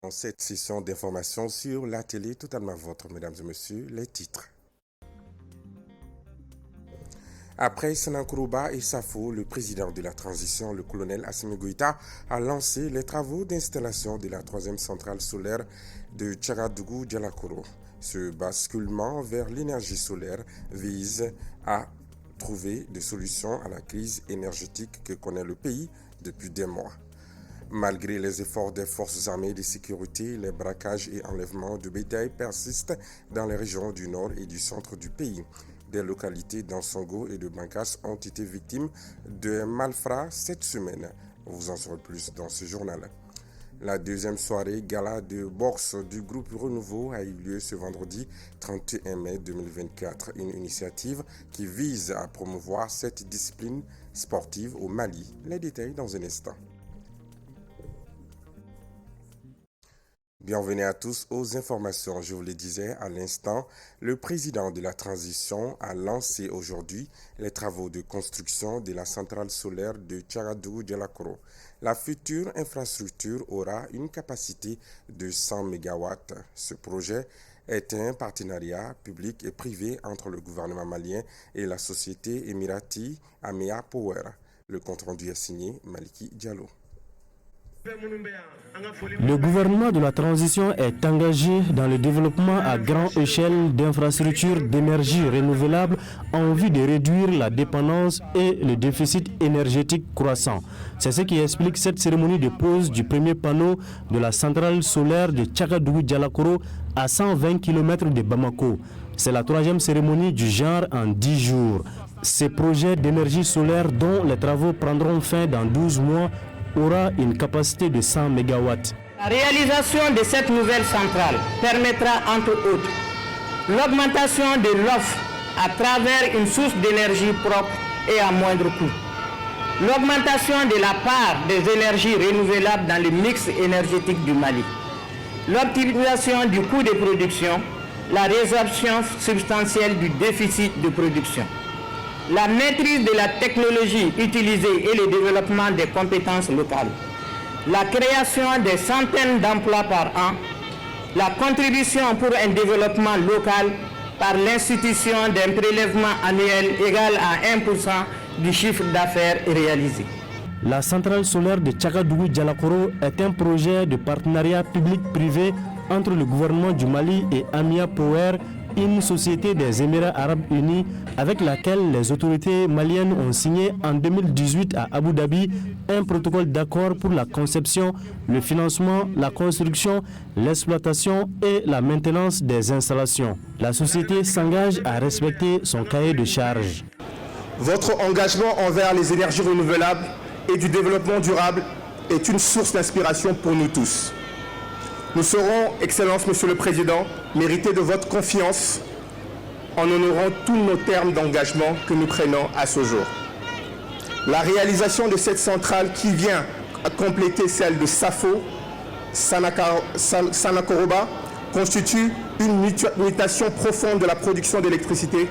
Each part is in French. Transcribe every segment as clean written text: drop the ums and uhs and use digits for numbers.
Dans cette session d'information sur la télé, totalement vôtre, mesdames et messieurs, les titres. Après Sanankuruba et Safo, le président de la transition, le colonel Assimi Goïta, a lancé les travaux d'installation de la troisième centrale solaire de Tchagadougou-Dialakoro. Ce basculement vers l'énergie solaire vise à trouver des solutions à la crise énergétique que connaît le pays depuis des mois. Malgré les efforts des forces armées de sécurité, les braquages et enlèvements de bétail persistent dans les régions du nord et du centre du pays. Des localités d'Ansongo et de Bankas ont été victimes de malfrats cette semaine. Vous en saurez plus dans ce journal. La deuxième soirée gala de boxe du groupe Renouveau a eu lieu ce vendredi 31 mai 2024. Une initiative qui vise à promouvoir cette discipline sportive au Mali. Les détails dans un instant. Bienvenue à tous aux informations. Je vous le disais à l'instant, le président de la transition a lancé aujourd'hui les travaux de construction de la centrale solaire de Tchagadougou-Dialakoro. La future infrastructure aura une capacité de 100 MW. Ce projet est un partenariat public et privé entre le gouvernement malien et la société émirati Amia Power. Le compte-rendu est signé Maliki Diallo. Le gouvernement de la transition est engagé dans le développement à grande échelle d'infrastructures d'énergie renouvelable en vue de réduire la dépendance et le déficit énergétique croissant. C'est ce qui explique cette cérémonie de pose du premier panneau de la centrale solaire de Tchagadougou-Dialakoro à 120 km de Bamako. C'est la troisième cérémonie du genre en 10 jours. Ces projets d'énergie solaire dont les travaux prendront fin dans 12 mois aura une capacité de 100 MW. La réalisation de cette nouvelle centrale permettra entre autres l'augmentation de l'offre à travers une source d'énergie propre et à moindre coût, l'augmentation de la part des énergies renouvelables dans le mix énergétique du Mali, l'optimisation du coût de production, la résorption substantielle du déficit de production, la maîtrise de la technologie utilisée et le développement des compétences locales, la création de centaines d'emplois par an, la contribution pour un développement local par l'institution d'un prélèvement annuel égal à 1% du chiffre d'affaires réalisé. La centrale solaire de Tchagadougou-Dialakoro est un projet de partenariat public-privé entre le gouvernement du Mali et Amia Power, une société des Émirats arabes unis avec laquelle les autorités maliennes ont signé en 2018 à Abu Dhabi un protocole d'accord pour la conception, le financement, la construction, l'exploitation et la maintenance des installations. La société s'engage à respecter son cahier de charges. Votre engagement envers les énergies renouvelables et du développement durable est une source d'inspiration pour nous tous. Nous saurons, Excellence, Monsieur le Président, mériter de votre confiance en honorant tous nos termes d'engagement que nous prenons à ce jour. La réalisation de cette centrale qui vient à compléter celle de Safo, Sanankuruba, constitue une mutation profonde de la production d'électricité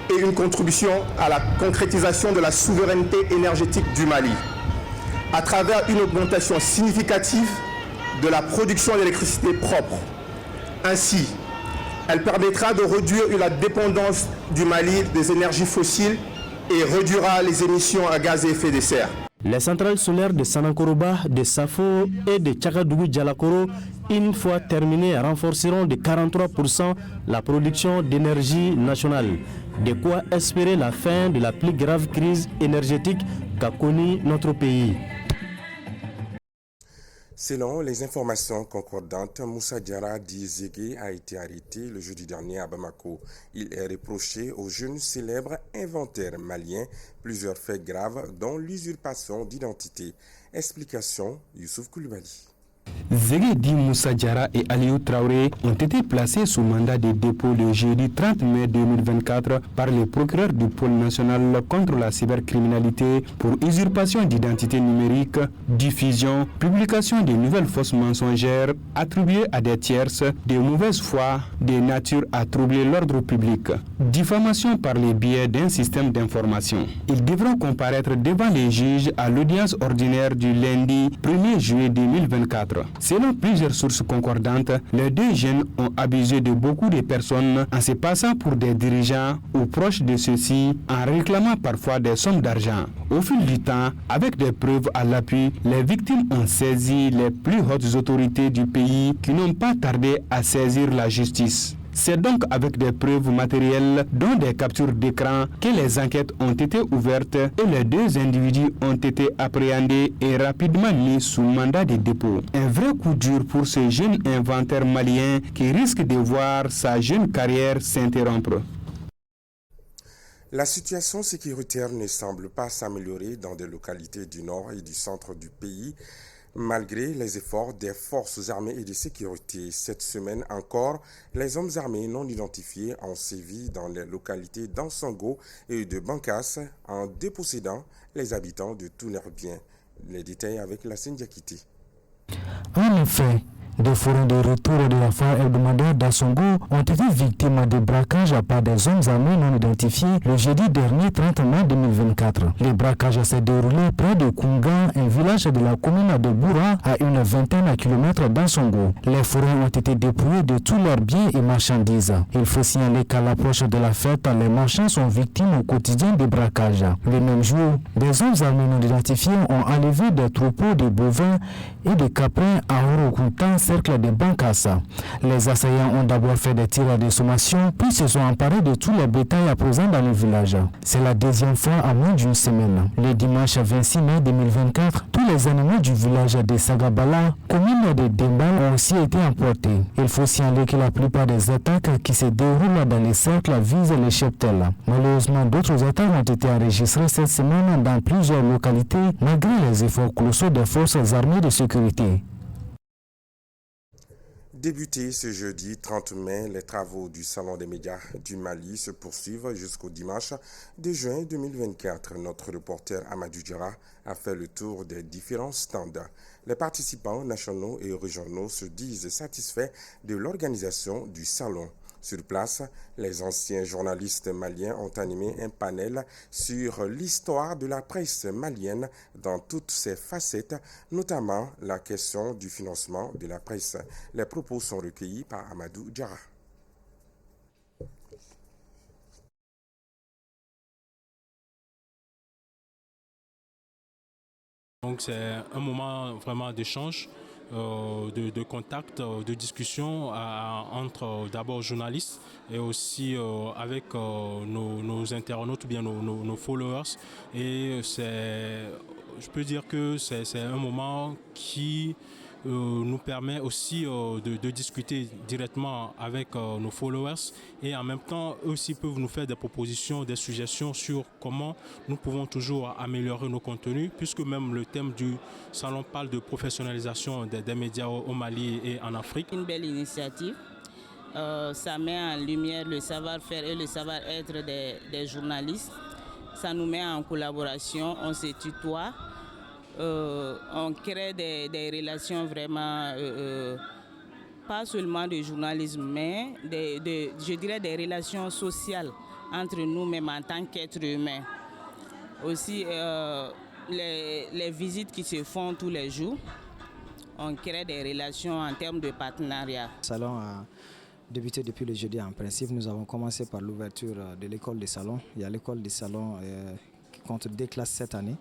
et une contribution à la concrétisation de la souveraineté énergétique du Mali, à travers une augmentation significative de la production d'électricité propre. Ainsi, elle permettra de réduire la dépendance du Mali des énergies fossiles et réduira les émissions à gaz à effet de serre. Les centrales solaires de Sanankuruba, de Safo et de Tchagadougou-Dialakoro, une fois terminées, renforceront de 43% la production d'énergie nationale. De quoi espérer la fin de la plus grave crise énergétique qu'a connue notre pays. Selon les informations concordantes, Moussa Diarra Dizégué a été arrêté le jeudi dernier à Bamako. Il est reproché au jeune célèbre inventeur malien plusieurs faits graves dont l'usurpation d'identité. Explication, Youssouf Koulibaly. Zégué Moussa Diarra et Aliou Traoré ont été placés sous mandat de dépôt le jeudi 30 mai 2024 par le procureur du pôle national contre la cybercriminalité pour usurpation d'identité numérique, diffusion, publication de nouvelles fausses mensongères attribuées à des tierces, de mauvaise foi, de nature à troubler l'ordre public, diffamation par le biais d'un système d'information. Ils devront comparaître devant les juges à l'audience ordinaire du lundi 1er juillet 2024. autres. Selon plusieurs sources concordantes, les deux jeunes ont abusé de beaucoup de personnes en se passant pour des dirigeants ou proches de ceux-ci, en réclamant parfois des sommes d'argent. Au fil du temps, avec des preuves à l'appui, les victimes ont saisi les plus hautes autorités du pays qui n'ont pas tardé à saisir la justice. C'est donc avec des preuves matérielles, dont des captures d'écran, que les enquêtes ont été ouvertes et les deux individus ont été appréhendés et rapidement mis sous mandat de dépôt. Un vrai coup dur pour ce jeune inventeur malien qui risque de voir sa jeune carrière s'interrompre. La situation sécuritaire ne semble pas s'améliorer dans des localités du nord et du centre du pays, malgré les efforts des forces armées et de sécurité. Cette semaine encore, les hommes armés non identifiés ont sévi dans les localités d'Ansongo et de Bankas en dépossédant les habitants de tous leurs biens. Les détails avec la Diakité. En effet, des forums de retour de la foire hebdomadaire d'Ansongo ont été victimes de braquages par des hommes armés non identifiés le jeudi dernier 30 mai 2024. Les braquages s'est déroulé près de Kunga, un village de la commune de Boura, à une vingtaine de kilomètres d'Ansongo. Les forums ont été dépouillés de tous leurs biens et marchandises. Il faut signaler qu'à l'approche de la fête, les marchands sont victimes au quotidien des braquages. Le même jour, des hommes armés non identifiés ont enlevé des troupeaux de bovins et de caprins à Orokuntan, cercle de Bankassa. Les assaillants ont d'abord fait des tirs de sommation, puis se sont emparés de tous les bétails à présent dans le village. C'est la deuxième fois en moins d'une semaine. Le dimanche 26 mai 2024, tous les animaux du village de Sagabala, commune de Dembal, ont aussi été emportés. Il faut signaler que la plupart des attaques qui se déroulent dans les cercles visent les cheptels. Malheureusement, d'autres attaques ont été enregistrées cette semaine dans plusieurs localités, malgré les efforts colossaux des forces armées de sécurité. Débuté ce jeudi 30 mai, les travaux du Salon des médias du Mali se poursuivent jusqu'au dimanche 2 juin 2024. Notre reporter Amadou Diarra a fait le tour des différents stands. Les participants nationaux et régionaux se disent satisfaits de l'organisation du salon. Sur place, les anciens journalistes maliens ont animé un panel sur l'histoire de la presse malienne dans toutes ses facettes, notamment la question du financement de la presse. Les propos sont recueillis par Amadou Diarra. Donc c'est un moment vraiment d'échange, de contact, de discussion entre d'abord journalistes et aussi avec nos internautes ou bien nos followers. Et je peux dire que c'est un moment qui nous permet aussi de discuter directement avec nos followers et en même temps eux aussi peuvent nous faire des propositions, des suggestions sur comment nous pouvons toujours améliorer nos contenus, puisque même le thème du salon parle de professionnalisation des médias au Mali et en Afrique. Une belle initiative, ça met en lumière le savoir-faire et le savoir-être des journalistes, ça nous met en collaboration, on se tutoie. On crée des relations vraiment, pas seulement de journalisme, mais je dirais des relations sociales entre nous-mêmes en tant qu'êtres humains. Aussi, les visites qui se font tous les jours, on crée des relations en termes de partenariat. Le salon a débuté depuis le jeudi en principe. Nous avons commencé par l'ouverture de l'école des salons. Il y a l'école des salons qui compte 2 classes cette année.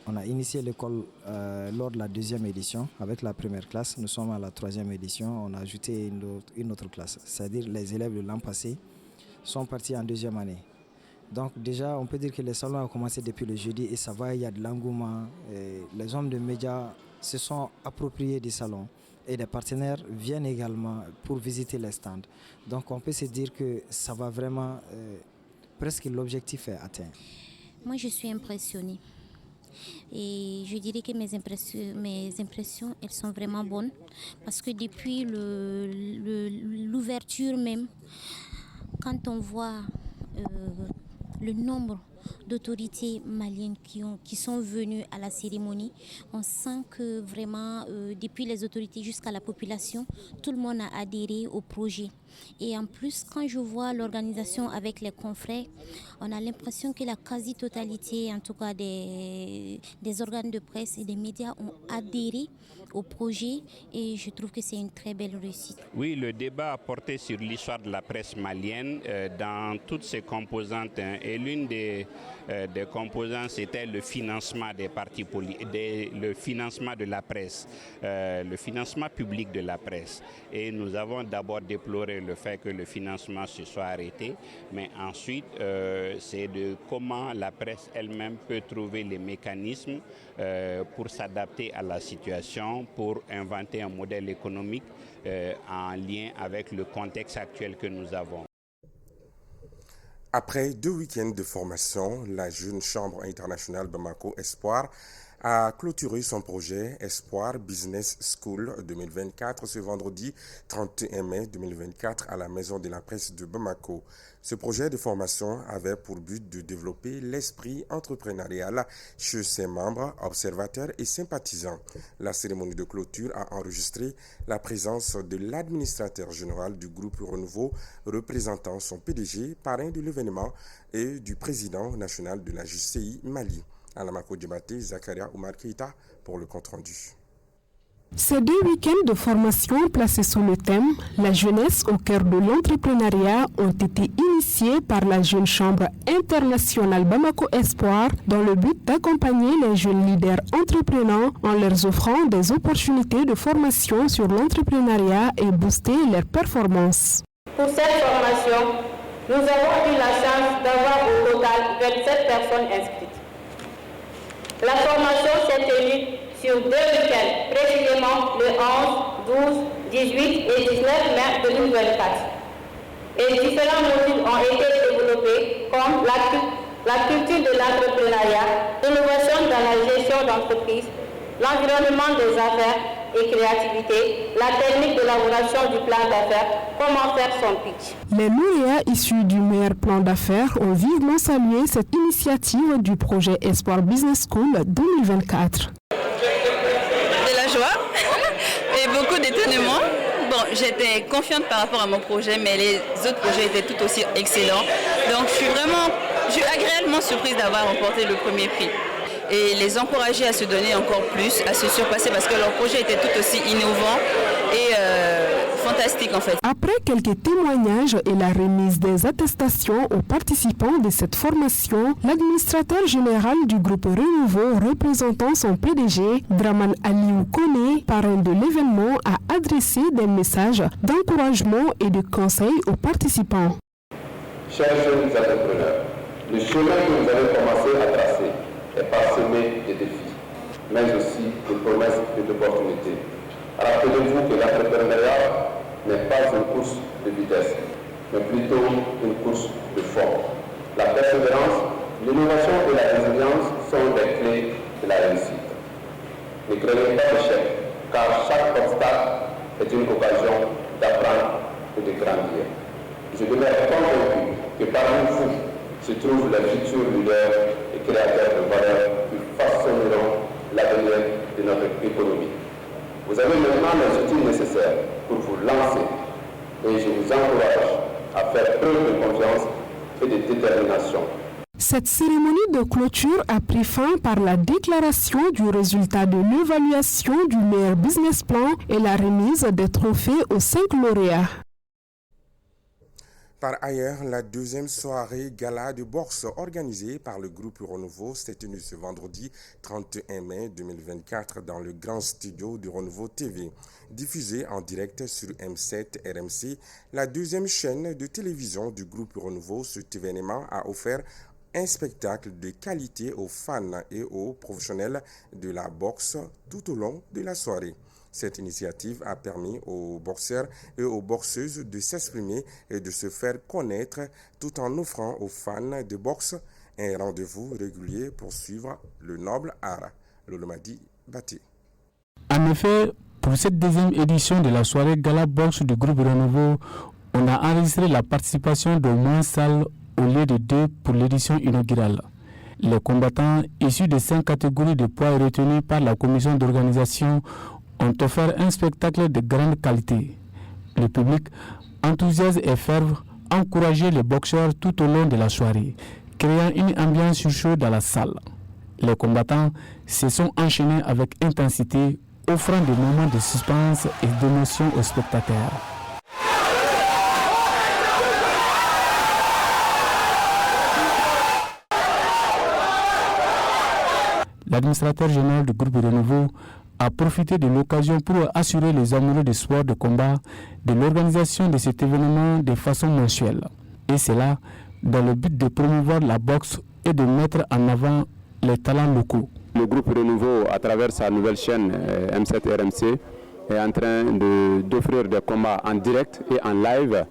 On a initié l'école lors de la 2e édition avec la première classe. Nous sommes à la 3e édition. On a ajouté une autre classe. C'est-à-dire les élèves de l'an passé sont partis en 2e année. Donc déjà, on peut dire que les salons ont commencé depuis le jeudi et ça va, il y a de l'engouement. Les hommes de médias se sont appropriés des salons et des partenaires viennent également pour visiter les stands. Donc on peut se dire que ça va vraiment, presque l'objectif est atteint. Moi, je suis impressionnée. Et je dirais que mes impressions, elles sont vraiment bonnes parce que depuis l'ouverture même, quand on voit le nombre d'autorités maliennes qui sont venues à la cérémonie, on sent que vraiment, depuis les autorités jusqu'à la population, tout le monde a adhéré au projet. Et en plus, quand je vois l'organisation avec les confrères, on a l'impression que la quasi-totalité, en tout cas des organes de presse et des médias ont adhéré au projet et je trouve que c'est une très belle réussite. Oui, le débat a porté sur l'histoire de la presse malienne dans toutes ses composantes et l'une des composantes c'était le financement des partis politiques, le financement de la presse, le financement public de la presse. Et nous avons d'abord déploré le fait que le financement se soit arrêté, mais ensuite c'est de comment la presse elle-même peut trouver les mécanismes pour s'adapter à la situation, pour inventer un modèle économique en lien avec le contexte actuel que nous avons. Après 2 week-ends de formation, la jeune chambre internationale Bamako Espoir a clôturé son projet Espoir Business School 2024 ce vendredi 31 mai 2024 à la Maison de la Presse de Bamako. Ce projet de formation avait pour but de développer l'esprit entrepreneurial chez ses membres, observateurs et sympathisants. La cérémonie de clôture a enregistré la présence de l'administrateur général du groupe Renouveau, représentant son PDG, parrain de l'événement, et du président national de la JCI Mali. Alamako Djibate, Zakaria Oumar Keita pour le compte-rendu. Ces 2 week-ends de formation placés sous le thème « La jeunesse au cœur de l'entrepreneuriat » ont été initiés par la jeune chambre internationale Bamako Espoir dans le but d'accompagner les jeunes leaders entreprenants en leur offrant des opportunités de formation sur l'entrepreneuriat et booster leurs performances. Pour cette formation, nous avons eu la chance d'avoir au total 27 personnes inscrites. La formation s'est tenue sur 2 week-ends, précisément le 11, 12, 18 et 19 mai 2024. Et différents modules ont été développés comme la culture de l'entrepreneuriat, l'innovation dans la gestion d'entreprise, l'environnement des affaires et créativité, la technique d'élaboration du plan d'affaires, comment faire son pitch. Les lauréats issus du meilleur plan d'affaires ont vivement salué cette initiative du projet Espoir Business School 2024. De la joie et beaucoup d'étonnement. Bon, j'étais confiante par rapport à mon projet, mais les autres projets étaient tout aussi excellents. Donc je suis agréablement surprise d'avoir remporté le premier prix. Et les encourager à se donner encore plus, à se surpasser parce que leur projet était tout aussi innovant et fantastique en fait. Après quelques témoignages et la remise des attestations aux participants de cette formation, l'administrateur général du groupe Renouveau représentant son PDG, Draman Aliou Kone, parrain de l'événement, a adressé des messages d'encouragement et de conseils aux participants. Chers jeunes entrepreneurs, le chemin que vous avez commencé à tracer est parsemé de défis, mais aussi de promesses et d'opportunités. Rappelez-vous que l'entrepreneuriat n'est pas une course de vitesse, mais plutôt une course de fond. La persévérance, l'innovation et la résilience sont les clés de la réussite. Ne craignez pas l'échec, car chaque obstacle est une occasion d'apprendre et de grandir. Je demeure convaincu que parmi vous se trouvent les futurs leaders et créateurs de valeur qui façonneront l'avenir de notre économie. Vous avez maintenant les outils nécessaires pour vous lancer et je vous encourage à faire preuve de confiance et de détermination. Cette cérémonie de clôture a pris fin par la déclaration du résultat de l'évaluation du meilleur business plan et la remise des trophées aux 5 lauréats. Par ailleurs, la 2e soirée gala de boxe organisée par le groupe Renouveau s'est tenue ce vendredi 31 mai 2024 dans le grand studio du Renouveau TV. Diffusée en direct sur M7 RMC, la 2e chaîne de télévision du groupe Renouveau, cet événement a offert un spectacle de qualité aux fans et aux professionnels de la boxe tout au long de la soirée. Cette initiative a permis aux boxeurs et aux boxeuses de s'exprimer et de se faire connaître tout en offrant aux fans de boxe un rendez-vous régulier pour suivre le noble art. Lolomadi Baté. En effet, pour cette 2e édition de la soirée Gala Boxe du groupe Renouveau, on a enregistré la participation d'au moins salles au lieu de 2 pour l'édition inaugurale. Les combattants issus de 5 catégories de poids retenus par la commission d'organisation ont offert un spectacle de grande qualité. Le public enthousiasme et ferveur encourageaient les boxeurs tout au long de la soirée, créant une ambiance chaude dans la salle. Les combattants se sont enchaînés avec intensité, offrant des moments de suspense et d'émotion aux spectateurs. L'administrateur général du groupe Renouveau a profité de l'occasion pour assurer les amoureux du sport de combat de l'organisation de cet événement de façon mensuelle. Et cela dans le but de promouvoir la boxe et de mettre en avant les talents locaux. Le groupe Renouveau, à travers sa nouvelle chaîne M7 RMC, est en train d'offrir des combats en direct et en live.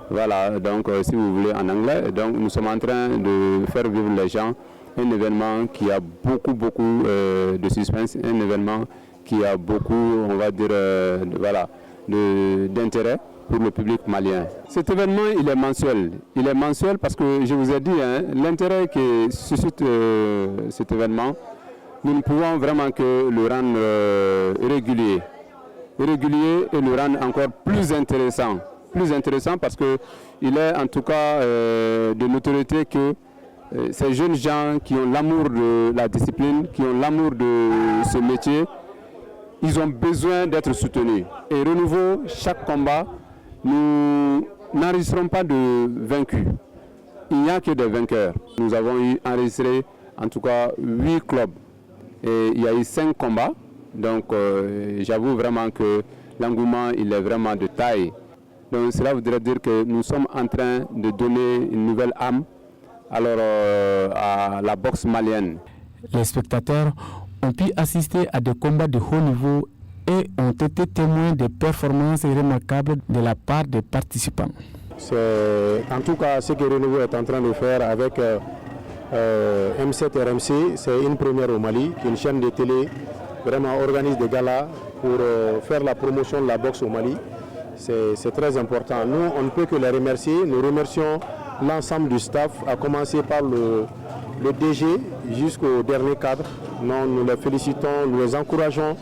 Voilà, donc si vous voulez en anglais, donc nous sommes en train de faire vivre les gens un événement qui a beaucoup de suspense, un événement qui a beaucoup, on va dire, d'intérêt pour le public malien. Cet événement, il est mensuel. Il est mensuel parce que je vous ai dit, l'intérêt que suscite cet événement, nous ne pouvons vraiment que le rendre régulier et le rendre encore plus intéressant parce qu'il est en tout cas de notoriété que ces jeunes gens qui ont l'amour de la discipline, qui ont l'amour de ce métier, ils ont besoin d'être soutenus. Et Renouveau, chaque combat, nous n'enregistrons pas de vaincus. Il n'y a que des vainqueurs. Nous avons enregistré en tout cas 8 clubs. Et il y a eu 5 combats. Donc j'avoue vraiment que l'engouement il est vraiment de taille. Donc cela voudrait dire que nous sommes en train de donner une nouvelle âme à la boxe malienne. Les spectateurs ont pu assister à des combats de haut niveau et ont été témoins des performances remarquables de la part des participants. C'est en tout cas ce que Renouveau est en train de faire avec M7 RMC, c'est une première au Mali, une chaîne de télé vraiment organise des galas pour faire la promotion de la boxe au Mali. C'est très important. Nous, on ne peut que les remercier. Nous remercions l'ensemble du staff, à commencer par le DG jusqu'au dernier cadre. Nous les félicitons, nous les encourageons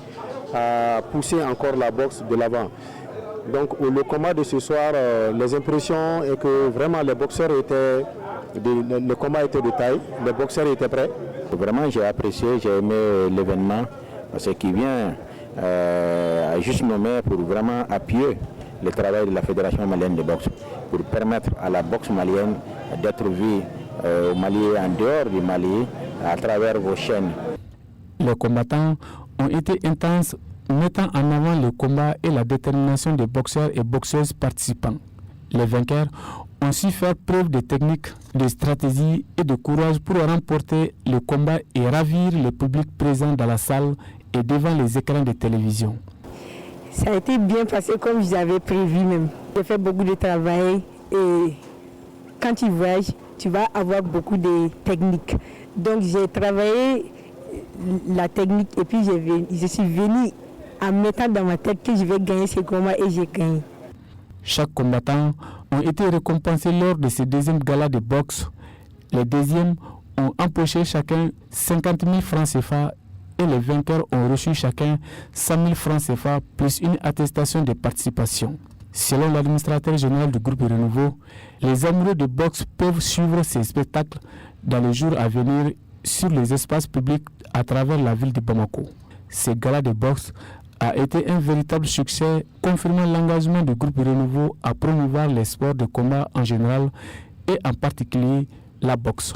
à pousser encore la boxe de l'avant. Donc le combat de ce soir, les impressions est que vraiment les boxeurs le combat était de taille, les boxeurs étaient prêts. Vraiment j'ai apprécié, j'ai aimé l'événement parce qu'il vient à juste moment pour vraiment appuyer le travail de la Fédération malienne de boxe, pour permettre à la boxe malienne d'être vue au Mali, en dehors du Mali, à travers vos chaînes. Les combattants ont été intenses, mettant en avant le combat et la détermination des boxeurs et boxeuses participants. Les vainqueurs ont su faire preuve de technique, de stratégie et de courage pour remporter le combat et ravir le public présent dans la salle et devant les écrans de télévision. Ça a été bien passé comme j'avais prévu même. J'ai fait beaucoup de travail et quand tu voyages, tu vas avoir beaucoup de techniques. Donc j'ai travaillé la technique et puis je suis venu en mettant dans ma tête que je vais gagner ce combat et j'ai gagné. Chaque combattant a été récompensé lors de ce deuxième gala de boxe. Les deuxièmes ont empoché chacun 50 000 francs CFA et les vainqueurs ont reçu chacun 100 000 francs CFA plus une attestation de participation. Selon l'administrateur général du groupe Renouveau, les amoureux de boxe peuvent suivre ces spectacles dans les jours à venir sur les espaces publics à travers la ville de Bamako. Ce gala de boxe a été un véritable succès, confirmant l'engagement du groupe Renouveau à promouvoir les sports de combat en général et en particulier la boxe.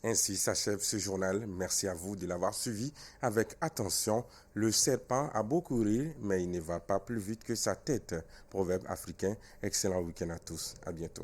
Ainsi s'achève ce journal. Merci à vous de l'avoir suivi avec attention. Le serpent a beau courir, mais il ne va pas plus vite que sa tête. Proverbe africain. Excellent week-end à tous. À bientôt.